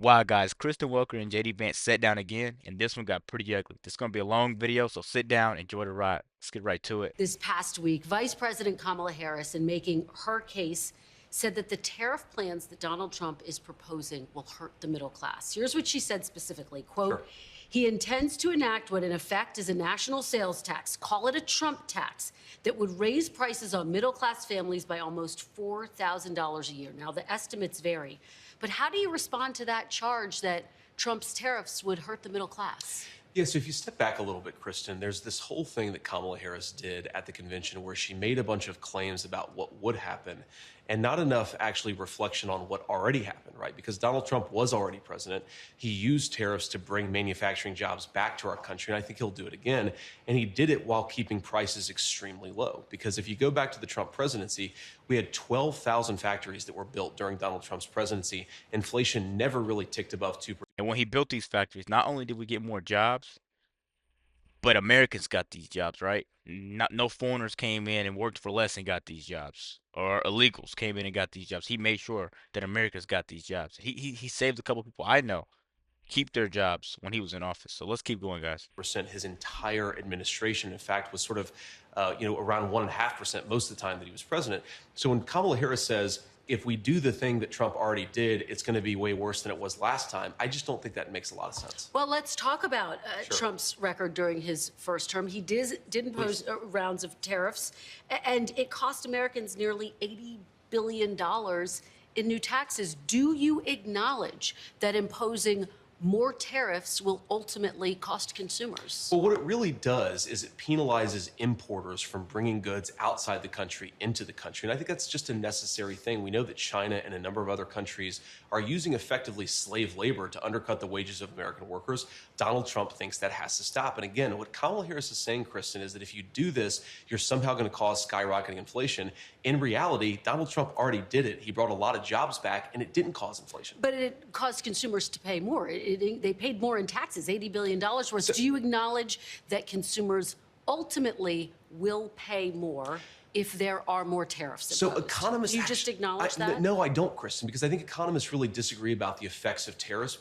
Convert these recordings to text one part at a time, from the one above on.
Wow, guys, Kristen Welker and JD Vance sat down again, and this one got pretty ugly. This is going to be a long video, so sit down, enjoy the ride. Let's get right to it. This past week, Vice President Kamala Harris, in making her case, said that the tariff plans that Donald Trump is proposing will hurt the middle class. Here's what she said specifically, quote, Sure. he intends to enact what in effect is a national sales tax, call it a Trump tax, that would raise prices on middle class families by almost $4,000 a year. Now, the estimates vary, but how do you respond to that charge that Trump's tariffs would hurt the middle class? Yeah, so if you step back a little bit, Kristen, there's this whole thing that Kamala Harris did at the convention where she made a bunch of claims about what would happen and not enough actually reflection on what already happened, right? Because Donald Trump was already president. He used tariffs to bring manufacturing jobs back to our country, and I think he'll do it again. And he did it while keeping prices extremely low. Because if you go back to the Trump presidency, we had 12,000 factories that were built during Donald Trump's presidency. Inflation never really ticked above 2%. And when he built these factories, not only did we get more jobs, but Americans got these jobs, right? Not no foreigners came in and worked for less and got these jobs, or illegals came in and got these jobs. He made sure that Americans got these jobs. He saved a couple people I know keep their jobs when he was in office. So let's keep going, guys. His entire administration, in fact, was sort of, around 1.5% most of the time that he was president. So when Kamala Harris says, if we do the thing that Trump already did, it's going to be way worse than it was last time, I just don't think that makes a lot of sense. Well, let's talk about Sure. Trump's record during his first term. He did impose rounds of tariffs, and it cost Americans nearly $80 billion in new taxes. Do you acknowledge that imposing more tariffs will ultimately cost consumers? Well, what it really does is it penalizes importers from bringing goods outside the country into the country. And I think that's just a necessary thing. We know that China and a number of other countries are using effectively slave labor to undercut the wages of American workers. Donald Trump thinks that has to stop. And again, what Kamala Harris is saying, Kristen, is that if you do this, you're somehow going to cause skyrocketing inflation. In reality, Donald Trump already did it. He brought a lot of jobs back, and it didn't cause inflation. But it caused consumers to pay more. They paid more in taxes, $80 billion worth. Do you acknowledge that consumers ultimately will pay more if there are more tariffs imposed? So economists, you just acknowledge that? No, I don't, Kristen, because I think economists really disagree about the effects of tariffs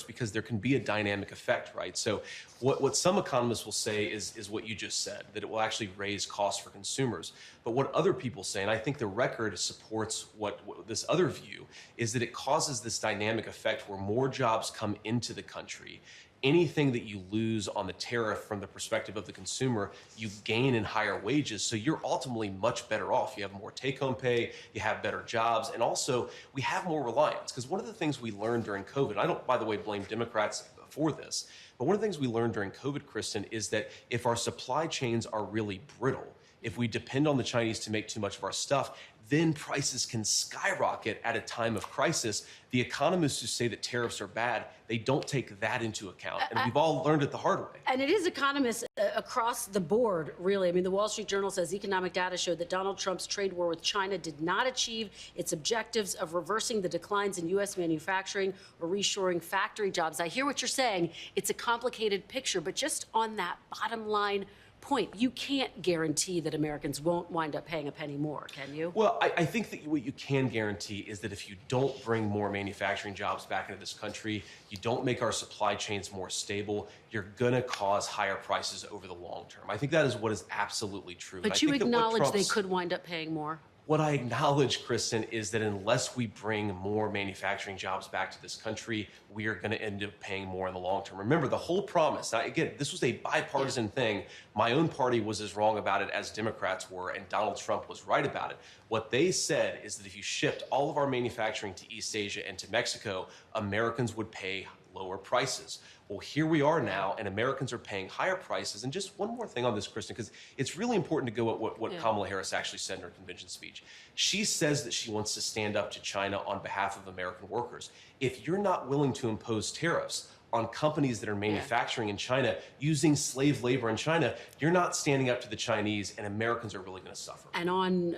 because there can be a dynamic effect, right? So what some economists will say is what you just said, that it will actually raise costs for consumers. But what other people say, and I think the record supports what this other view, is that it causes this dynamic effect where more jobs come into the country. Anything that you lose on the tariff from the perspective of the consumer, you gain in higher wages. So you're ultimately much better off. You have more take-home pay, you have better jobs, and also we have more reliance. Because one of the things we learned during COVID, I don't, by the way, blame Democrats for this, but one of the things we learned during COVID, Kristen, is that if our supply chains are really brittle, if we depend on the Chinese to make too much of our stuff, then prices can skyrocket at a time of crisis. The economists who say that tariffs are bad, they don't take that into account. And we've all learned it the hard way. And it is economists across the board, really. I mean, the Wall Street Journal says economic data showed that Donald Trump's trade war with China did not achieve its objectives of reversing the declines in U.S. manufacturing or reshoring factory jobs. I hear what you're saying. It's a complicated picture, but just on that bottom line point, you can't guarantee that Americans won't wind up paying a penny more, can you? Well, I think that what you can guarantee is that if you don't bring more manufacturing jobs back into this country, you don't make our supply chains more stable, you're going to cause higher prices over the long term. I think that is what is absolutely true. But you acknowledge they could wind up paying more? What I acknowledge, Kristen, is that unless we bring more manufacturing jobs back to this country, we are going to end up paying more in the long term. Remember, the whole promise, now, again, this was a bipartisan thing. My own party was as wrong about it as Democrats were, and Donald Trump was right about it. What they said is that if you shipped all of our manufacturing to East Asia and to Mexico, Americans would pay lower prices. Well, here we are now, and Americans are paying higher prices. And just one more thing on this, Kristen, because it's really important to go at what Kamala Harris actually said in her convention speech. She says that she wants to stand up to China on behalf of American workers. If you're not willing to impose tariffs on companies that are manufacturing in China, using slave labor in China, you're not standing up to the Chinese, and Americans are really going to suffer. And on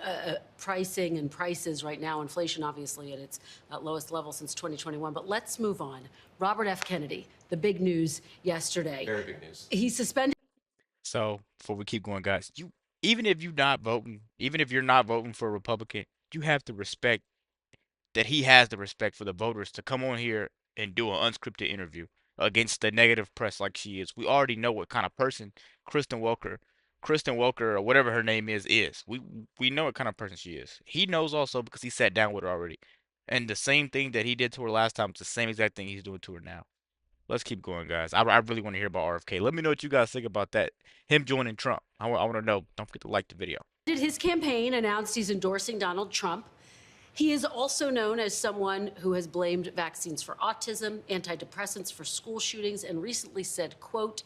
pricing and prices right now, inflation obviously at its lowest level since 2021. But let's move on. Robert F. Kennedy, the big news yesterday. Very big news. He suspended. So before we keep going, guys, even if you're not voting for a Republican, you have to respect that he has the respect for the voters to come on here and do an unscripted interview against the negative press like she is. We already know what kind of person Kristen Welker, Kristen Welker or whatever her name is. We know what kind of person she is. He knows also because he sat down with her already. And the same thing that he did to her last time, it's the same exact thing he's doing to her now. Let's keep going, guys. I really want to hear about RFK. Let me know what you guys think about that. Him joining Trump. I want to know. Don't forget to like the video. His campaign announced he's endorsing Donald Trump. He is also known as someone who has blamed vaccines for autism, antidepressants for school shootings, and recently said, quote,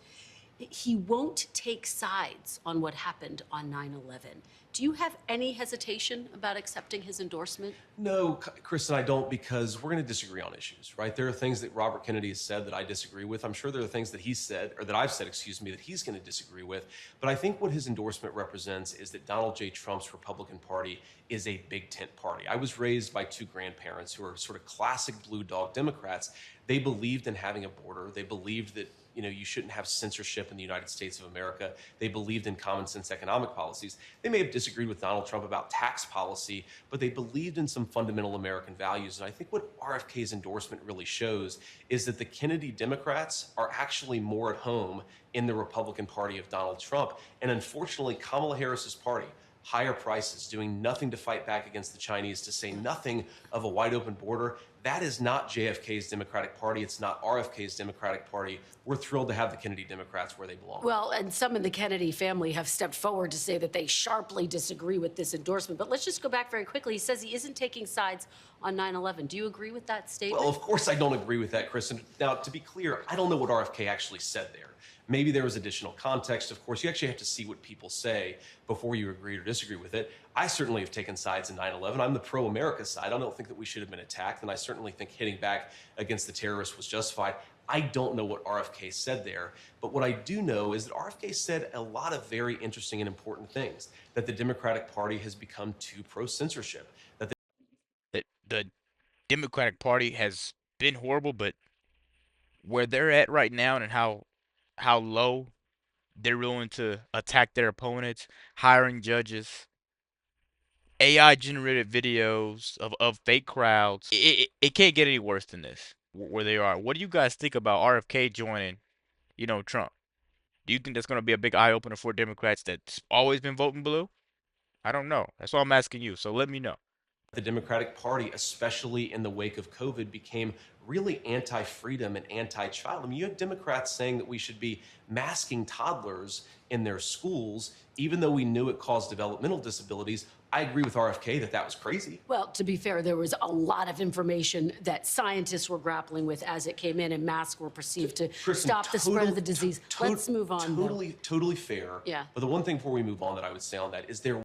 he won't take sides on what happened on 9/11. Do you have any hesitation about accepting his endorsement? No, Kristen, I don't, because we're going to disagree on issues, right? There are things that Robert Kennedy has said that I disagree with. I'm sure there are things that he said, or that I've said, excuse me, that he's going to disagree with. But I think what his endorsement represents is that Donald J. Trump's Republican Party is a big tent party. I was raised by two grandparents who are sort of classic blue dog Democrats. They believed in having a border. They believed that you shouldn't have censorship in the United States of America. They believed in common sense economic policies. They may have disagreed with Donald Trump about tax policy, but they believed in some fundamental American values. And I think what RFK's endorsement really shows is that the Kennedy Democrats are actually more at home in the Republican Party of Donald Trump. And unfortunately, Kamala Harris's party, higher prices, doing nothing to fight back against the Chinese, to say nothing of a wide open border. That is not JFK's Democratic Party. It's not RFK's Democratic Party. We're thrilled to have the Kennedy Democrats where they belong. Well, and some in the Kennedy family have stepped forward to say that they sharply disagree with this endorsement. But let's just go back very quickly. He says he isn't taking sides on 9/11. Do you agree with that statement? Well, of course I don't agree with that, Kristen. Now, to be clear, I don't know what RFK actually said there. Maybe there was additional context. Of course, you actually have to see what people say before you agree or disagree with it. I certainly have taken sides in 9/11. I'm the pro-America side. I don't think that we should have been attacked, and I certainly think hitting back against the terrorists was justified. I don't know what RFK said there, but what I do know is that RFK said a lot of very interesting and important things, that the Democratic Party has become too pro-censorship, that The Democratic Party has been horrible, but where they're at right now and how low they're willing to attack their opponents, hiring judges, AI generated videos of fake crowds. It can't get any worse than this where they are. What do you guys think about RFK joining, Trump? Do you think that's going to be a big eye opener for Democrats that's always been voting blue? I don't know. That's why I'm asking you. So let me know. the Democratic Party, especially in the wake of COVID, became really anti-freedom and anti-child. I mean, you had Democrats saying that we should be masking toddlers in their schools, even though we knew it caused developmental disabilities. I agree with RFK that that was crazy. Well, to be fair, there was a lot of information that scientists were grappling with as it came in, and masks were perceived to Kristen, stop the spread of the disease. Let's move on. Totally fair. Yeah. But the one thing before we move on that I would say on that is there.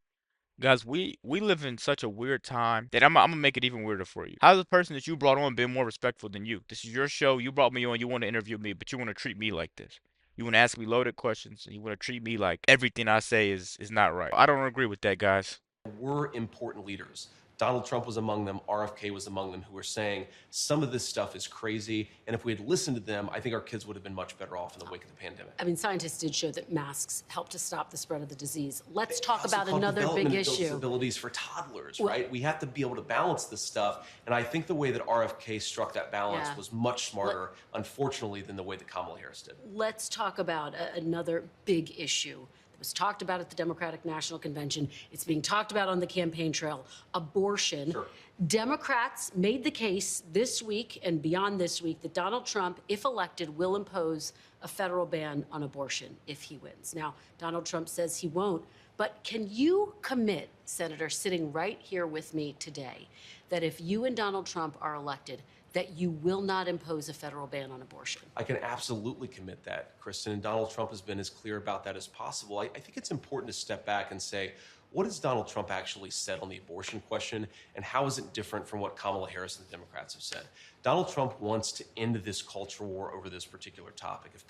Guys, we live in such a weird time that I'm gonna make it even weirder for you. How's the person that you brought on been more respectful than you? This is your show. You brought me on. You want to interview me, but you want to treat me like this. You want to ask me loaded questions, and you want to treat me like everything I say is not right. I don't agree with that, guys. Were important leaders. Donald Trump was among them. RFK was among them, who were saying some of this stuff is crazy. And if we had listened to them, I think our kids would have been much better off in the wake of the pandemic. I mean, scientists did show that masks help to stop the spread of the disease. Let's talk about another big issue. Disabilities for toddlers, right? We have to be able to balance this stuff. And I think the way that RFK struck that balance was much smarter, unfortunately, than the way that Kamala Harris did. Let's talk about another big issue. It was talked about at the Democratic National Convention. It's being talked about on the campaign trail. Abortion. Sure. Democrats made the case this week and beyond this week that Donald Trump, if elected, will impose a federal ban on abortion if he wins. Now, Donald Trump says he won't, but can you commit, Senator, sitting right here with me today, that if you and Donald Trump are elected, that you will not impose a federal ban on abortion? I can absolutely commit that, Kristen, and Donald Trump has been as clear about that as possible. I think it's important to step back and say, what has Donald Trump actually said on the abortion question, and how is it different from what Kamala Harris and the Democrats have said? Donald Trump wants to end this culture war over this particular topic. If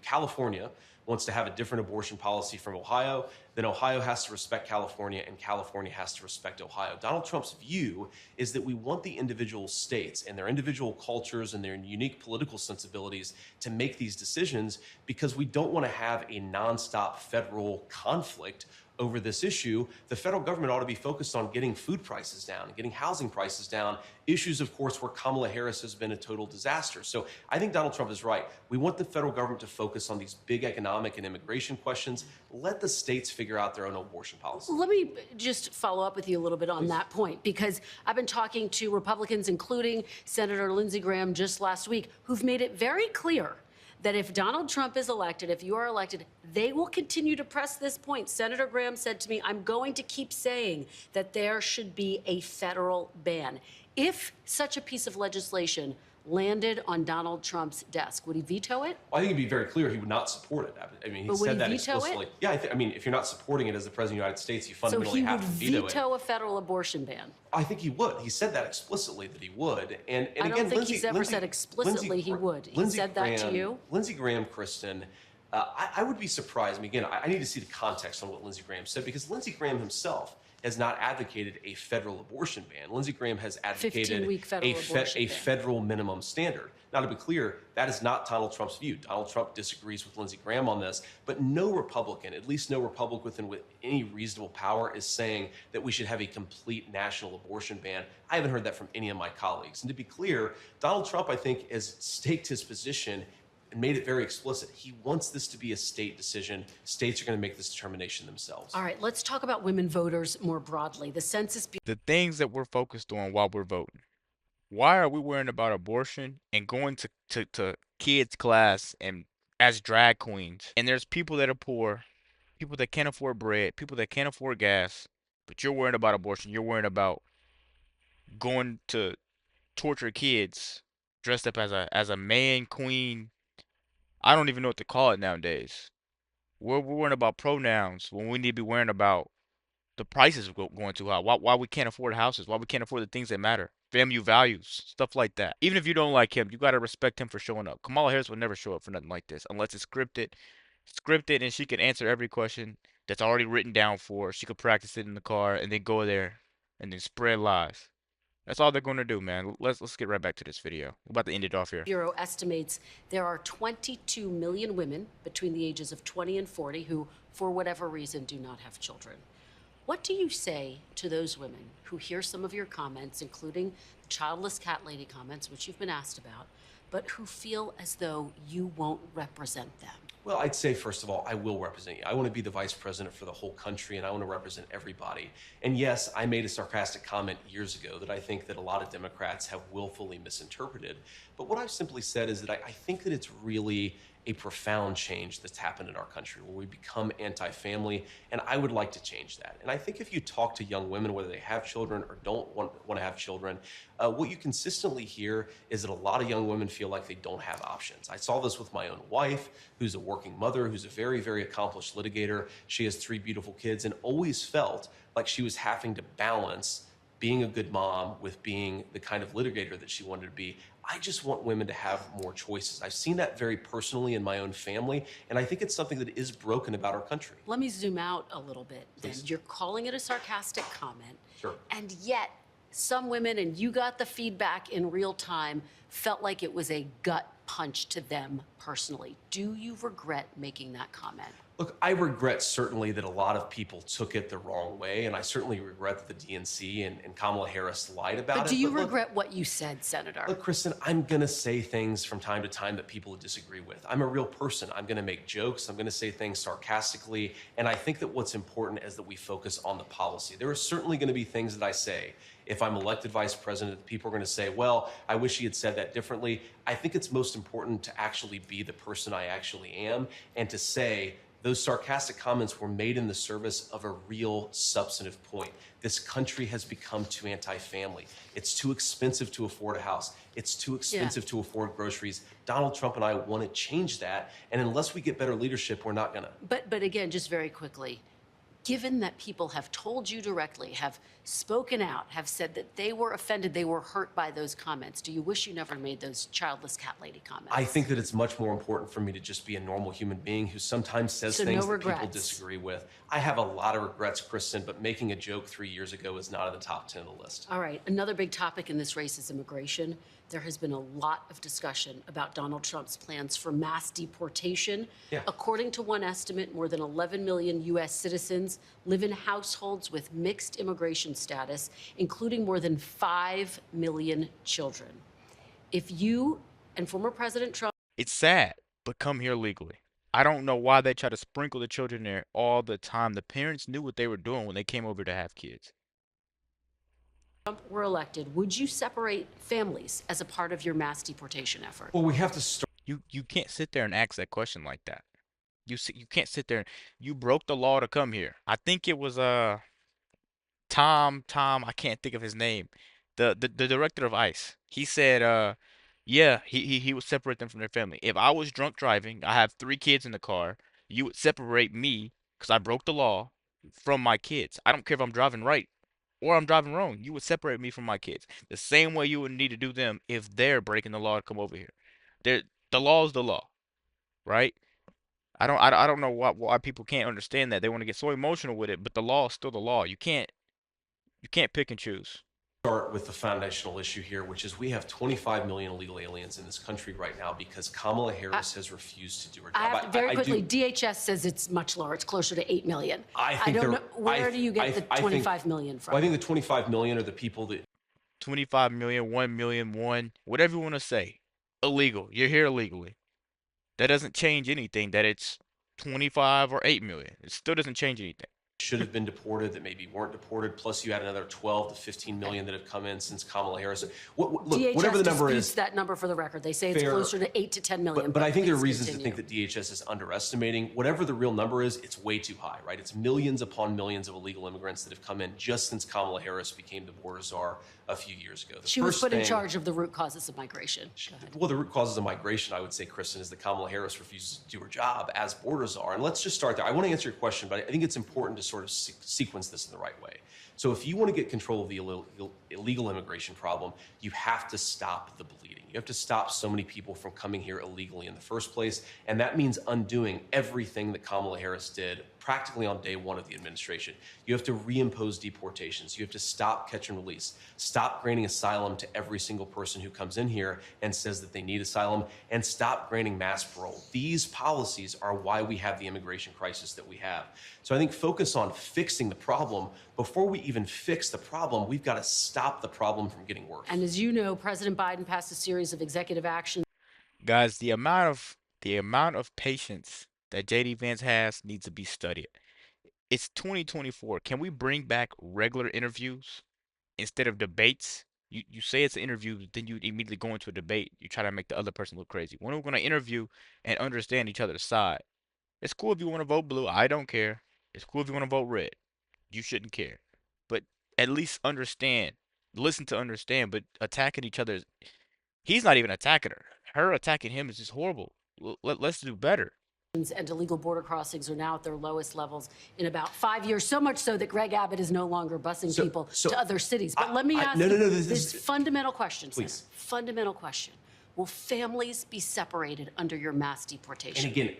California wants to have a different abortion policy from Ohio, then Ohio has to respect California and California has to respect Ohio. Donald Trump's view is that we want the individual states and their individual cultures and their unique political sensibilities to make these decisions, because we don't want to have a nonstop federal conflict over this issue, the federal government ought to be focused on getting food prices down and getting housing prices down. Issues, of course, where Kamala Harris has been a total disaster. So I think Donald Trump is right. We want the federal government to focus on these big economic and immigration questions. Let the states figure out their own abortion policy. Let me just follow up with you a little bit on that point, because I've been talking to Republicans, including Senator Lindsey Graham just last week, who've made it very clear that if Donald Trump is elected, if you are elected, they will continue to press this point. Senator Graham said to me, I'm going to keep saying that there should be a federal ban. If such a piece of legislation landed on Donald Trump's desk, would he veto it? Well, I think it'd be very clear he would not support it. I mean, he said that explicitly. Yeah, I mean, if you're not supporting it as the president of the United States, you fundamentally have to veto it. So he would veto a federal abortion ban? I think he would. He said that explicitly that he would. And I again, don't think he's ever said explicitly he would. He said that to you? Lindsey Graham, Kristen, I would be surprised. I mean, again, I need to see the context on what Lindsey Graham said, because Lindsey Graham himself has not advocated a federal abortion ban. Lindsey Graham has advocated a federal minimum standard. Now, to be clear, that is not Donald Trump's view. Donald Trump disagrees with Lindsey Graham on this, but no Republican, at least no Republican with any reasonable power, is saying that we should have a complete national abortion ban. I haven't heard that from any of my colleagues. And to be clear, Donald Trump, I think, has staked his position and made it very explicit. He wants this to be a state decision. States are going to make this determination themselves. All right, let's talk about women voters more broadly. The Census Bureau. The things that we're focused on while we're voting. Why are we worrying about abortion and going to kids' class and as drag queens? And there's people that are poor, people that can't afford bread, people that can't afford gas, but you're worrying about abortion. You're worrying about going to torture kids dressed up as a man, queen. I don't even know what to call it nowadays. We're worrying about pronouns when we need to be worrying about the prices going too high. Why we can't afford houses? Why we can't afford the things that matter? Family values, stuff like that. Even if you don't like him, you gotta respect him for showing up. Kamala Harris would never show up for nothing like this unless it's scripted, and she can answer every question that's already written down for her. She could practice it in the car and then go there and then spread lies. That's all they're gonna do, man. Let's get right back to this video. We're about to end it off here. Bureau estimates there are 22 million women between the ages of 20 and 40 who, for whatever reason, do not have children. What do you say to those women who hear some of your comments, including the childless cat lady comments, which you've been asked about, but who feel as though you won't represent them? Well, I'd say, first of all, I will represent you. I want to be the vice president for the whole country, and I want to represent everybody. And yes, I made a sarcastic comment years ago that I think that a lot of Democrats have willfully misinterpreted. But what I've simply said is that I think that it's really a profound change that's happened in our country where we become anti-family, and I would like to change that. And I think if you talk to young women, whether they have children or don't want to have children, what you consistently hear is that a lot of young women feel like they don't have options. I saw this with my own wife, who's a working mother, who's a very, very accomplished litigator. She has 3 beautiful kids and always felt like she was having to balance being a good mom with being the kind of litigator that she wanted to be. I just want women to have more choices. I've seen that very personally in my own family, and I think it's something that is broken about our country. Let me zoom out a little bit. Then you're calling it a sarcastic comment. Sure. And yet, some women, and you got the feedback in real time, felt like it was a gut punch to them personally. Do you regret making that comment? Look, I regret certainly that a lot of people took it the wrong way, and I certainly regret that the DNC and Kamala Harris lied about it. But do you regret what you said, Senator? Look, Kristen, I'm going to say things from time to time that people disagree with. I'm a real person. I'm going to make jokes. I'm going to say things sarcastically, and I think that what's important is that we focus on the policy. There are certainly going to be things that I say. If I'm elected vice president, people are going to say, well, I wish he had said that differently. I think it's most important to actually be the person I actually am and to say, those sarcastic comments were made in the service of a real substantive point. This country has become too anti-family. It's too expensive to afford a house. It's too expensive to afford groceries. Donald Trump and I want to change that. And unless we get better leadership, we're not going to. But again, just very quickly, given that people have told you directly, have spoken out, have said that they were offended, they were hurt by those comments, do you wish you never made those childless cat lady comments? I think that it's much more important for me to just be a normal human being who sometimes says things that people disagree with. I have a lot of regrets, Kristen, but making a joke 3 years ago is not at the top 10 of the list. All right. Another big topic in this race is immigration. There has been a lot of discussion about Donald Trump's plans for mass deportation. Yeah. According to one estimate, more than 11 million U.S. citizens live in households with mixed immigration status, including more than 5 million children. If you and former President Trump It's sad, but come here legally. I don't know why they try to sprinkle the children there all the time. The parents knew what they were doing when they came over to have kids. were elected, would you separate families as a part of your mass deportation effort? Well, we have to start. You can't sit there and ask that question like that. You can't sit there. You broke the law to come here. I think it was Tom, I can't think of his name. The director of ICE. He said yeah, he would separate them from their family. If I was drunk driving, I have 3 kids in the car, you would separate me because I broke the law from my kids. I don't care if I'm driving right or I'm driving wrong. You would separate me from my kids. The same way you would need to do them if they're breaking the law to come over here. They're, the law is the law, right? I don't know why people can't understand that. They want to get so emotional with it, but the law is still the law. You can't pick and choose. Start with the foundational issue here, which is we have 25 million illegal aliens in this country right now because Kamala Harris has refused to do her job. Very quickly, DHS says it's much lower. It's closer to 8 million. I don't know. Where do you get the 25 million from? Well, I think the 25 million are the people that 25 million, 1 million, whatever you want to say. Illegal. You're here illegally. That doesn't change anything that it's 25 or 8 million. It still doesn't change anything. should have been deported that maybe weren't deported. Plus, you had another 12 to 15 million that have come in since Kamala Harris. Look, DHS whatever the number disputes is, that number for the record. They say it's closer to 8 to 10 million. but I think there are please reasons continue. to think that DHS is underestimating. Whatever the real number is, it's way too high, right? It's millions upon millions of illegal immigrants that have come in just since Kamala Harris became the border czar a few years ago. She was put in charge of the root causes of migration. Well, the root causes of migration, I would say, Kristen, is that Kamala Harris refuses to do her job as border czar. And let's just start there. I want to answer your question, but I think it's important to sort of sequence this in the right way. So if you want to get control of the illegal immigration problem, you have to stop the bleeding. You have to stop so many people from coming here illegally in the first place. And that means undoing everything that Kamala Harris did practically on day one of the administration. You have to reimpose deportations. You have to stop catch and release. Stop granting asylum to every single person who comes in here and says that they need asylum, and stop granting mass parole. These policies are why we have the immigration crisis that we have. So I think focus on fixing the problem. Before we even fix the problem, we've got to stop the problem from getting worse. And as you know, President Biden passed a series of executive actions. Guys, the amount of patience that JD Vance has needs to be studied. It's 2024. Can we bring back regular interviews instead of debates? You say it's an interview, then you immediately go into a debate. You try to make the other person look crazy. When we're going to interview and understand each other's side. It's cool if you want to vote blue. I don't care. It's cool if you want to vote red. You shouldn't care. But at least understand. Listen to understand. But attacking each other, he's not even attacking her. Her attacking him is just horrible. Let's do better. And illegal border crossings are now at their lowest levels in about 5 years, so much so that Greg Abbott is no longer busing people to other cities. But let me ask you this fundamental question, please. Fundamental question. Will families be separated under your mass deportation? And again,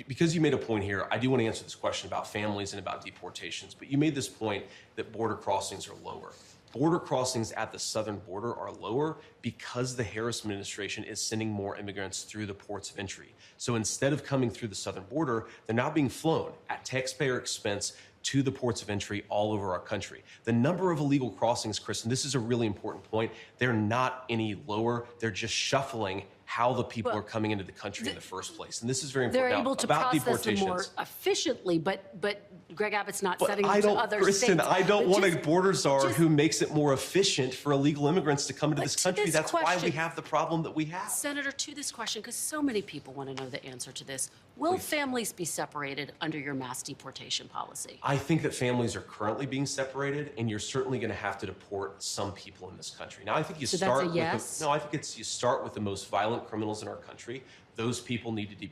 because you made a point here, I do want to answer this question about families and about deportations, but you made this point that border crossings are lower. Border crossings at the southern border are lower because the Harris administration is sending more immigrants through the ports of entry. So instead of coming through the southern border, they're now being flown at taxpayer expense to the ports of entry all over our country. The number of illegal crossings, Kristen, this is a really important point. They're not any lower. They're just shuffling how the people are coming into the country in the first place. And this is very important. They're able to process them more efficiently, but Greg Abbott's not setting them to other states. I don't want a border czar who makes it more efficient for illegal immigrants to come into this country. That's why we have the problem that we have. Senator, to this question, because so many people want to know the answer to this, will families be separated under your mass deportation policy? I think that families are currently being separated, and you're certainly going to have to deport some people in this country. Now, I think you start with you start with the most violent criminals in our country. Those people need to be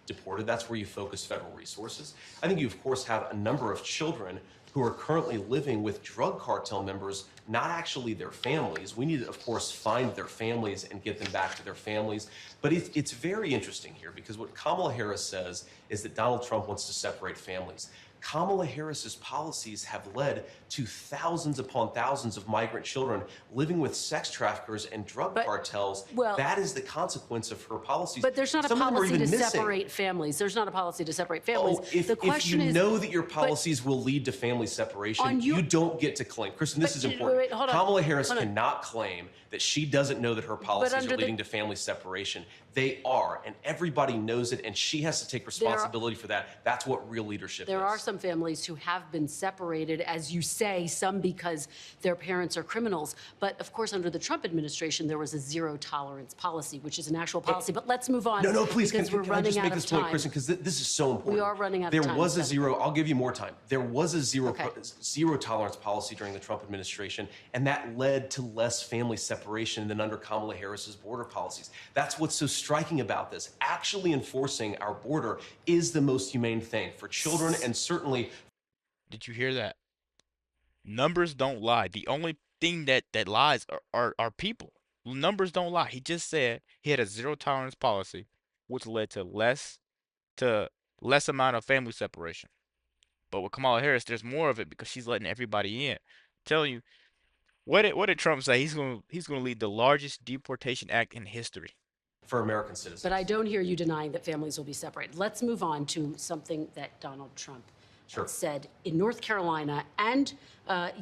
deported. That's where you focus federal resources. I think you, of course, have a number of children who are currently living with drug cartel members, not actually their families. We need to, of course, find their families and get them back to their families. But it's very interesting here because what Kamala Harris says is that Donald Trump wants to separate families. Kamala Harris's policies have led to thousands upon thousands of migrant children living with sex traffickers and drug But, cartels. well, That is the consequence of her policies. but there's not a Some of them are policy even to missing. separate families. There's not a policy to separate families. Oh, The if you question is, know that your but policies will lead to family separation, on your- you don't get to claim. Kristen, this But is wait, important. wait, hold on, Kamala Harris hold on. cannot claim that she doesn't know that her policies under are the- leading to family separation. They are, and everybody knows it, and she has to take responsibility for that. That's what real leadership there is. are some families who have been separated, as you say, some because their parents are criminals. But of course, under the Trump administration, there was a zero tolerance policy, which is an actual policy. But let's move on. No, please, because we're can I running just out make of this point, time. Kristen, because this is so important. We are running out of There time, was a Senator. zero, I'll give you more time. There was a Okay. zero tolerance policy during the Trump administration, and that led to less family separation than under Kamala Harris's border policies. That's what's so striking about this. Actually enforcing our border is the most humane thing for children and certainly. Did you hear that? Numbers don't lie. The only thing that lies are people. Numbers don't lie. He just said he had a zero tolerance policy, which led to less amount of family separation. But with Kamala Harris, there's more of it because she's letting everybody in. I'm telling you, what did Trump say? He's gonna lead the largest deportation act in history. For American citizens. But I don't hear you denying that families will be separated. Let's move on to something that Donald Trump Sure. said in North Carolina and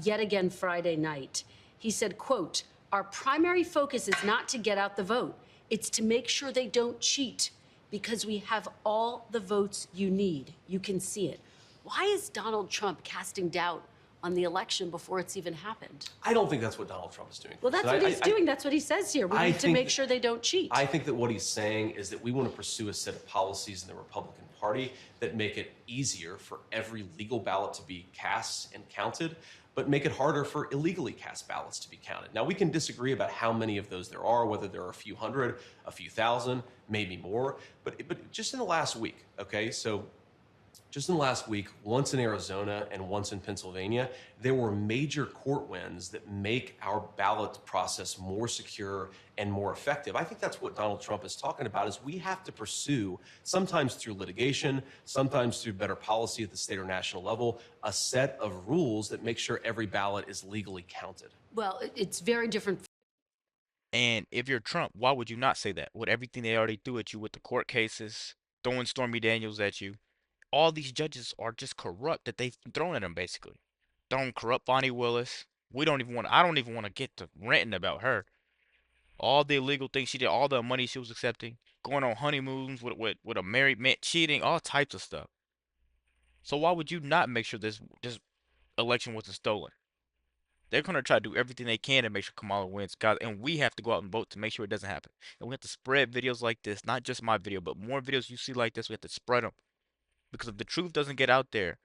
yet again Friday night. He said, quote, "Our primary focus is not to get out the vote. It's to make sure they don't cheat because we have all the votes you need. You can see it." Why is Donald Trump casting doubt on the election before it's even happened? I don't think that's what Donald Trump is doing. Well, that's Kristen. what he's doing. That's what he says here. We I need to think make that- sure they don't cheat. I think that what he's saying is that we want to pursue a set of policies in the Republican Party that make it easier for every legal ballot to be cast and counted, but make it harder for illegally cast ballots to be counted. Now, we can disagree about how many of those there are, whether there are a few hundred, a few thousand, maybe more, but just in the last week, okay, so just in the last week, once in Arizona and once in Pennsylvania, there were major court wins that make our ballot process more secure and more effective. I think that's what Donald Trump is talking about is we have to pursue, sometimes through litigation, sometimes through better policy at the state or national level, a set of rules that make sure every ballot is legally counted. Well, it's very different. And if you're Trump, why would you not say that? With everything they already threw at you with the court cases, throwing Stormy Daniels at you, all these judges are just corrupt that they've thrown at them basically. Throwing corrupt Bonnie Willis. I don't even want to get to ranting about her. All the illegal things she did, all the money she was accepting, going on honeymoons with a married man, cheating, all types of stuff. So why would you not make sure this election wasn't stolen? They're gonna try to do everything they can to make sure Kamala wins, guys, and we have to go out and vote to make sure it doesn't happen. And we have to spread videos like this, not just my video, but more videos you see like this. We have to spread them because if the truth doesn't get out there,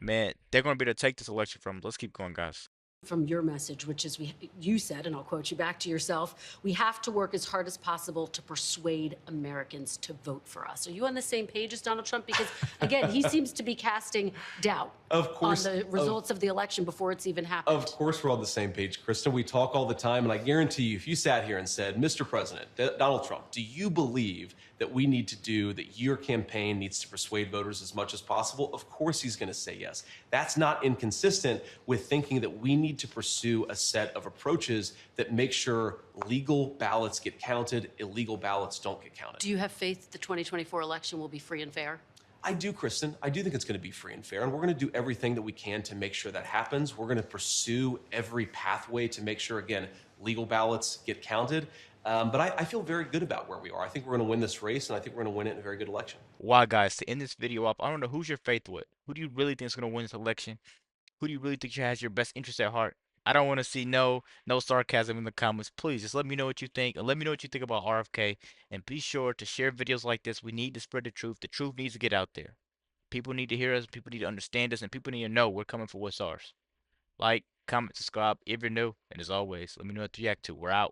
man, they're gonna be able to take this election from us. Let's keep going, guys. From your message, which is you said, and I'll quote you back to yourself, we have to work as hard as possible to persuade Americans to vote for us. Are you on the same page as Donald Trump? Because again, he seems to be casting doubt Of course, on the results of the election before it's even happened. Of course, we're on the same page, Kristen. We talk all the time, and I guarantee you, if you sat here and said, Mr. President, Donald Trump, do you believe that we need to do, that your campaign needs to persuade voters as much as possible? Of course he's going to say yes. That's not inconsistent with thinking that we need to pursue a set of approaches that make sure legal ballots get counted, illegal ballots don't get counted. Do you have faith the 2024 election will be free and fair? I do, Kristen. I do think it's going to be free and fair, and we're going to do everything that we can to make sure that happens. We're going to pursue every pathway to make sure, again, legal ballots get counted. But I feel very good about where we are. I think we're going to win this race, and I think we're going to win it in a very good election. Why, guys, to end this video off, I don't know who's your faith with. Who do you really think is gonna win this election? Who do you really think has your best interest at heart? I don't want to see no sarcasm in the comments. Please just let me know what you think, and let me know what you think about RFK. And be sure to share videos like this. We need to spread the truth. The truth needs to get out there. People need to hear us. People need to understand us, and people need to know we're coming for what's ours. Like, comment, subscribe if you're new, and as always, let me know what to react to. We're out.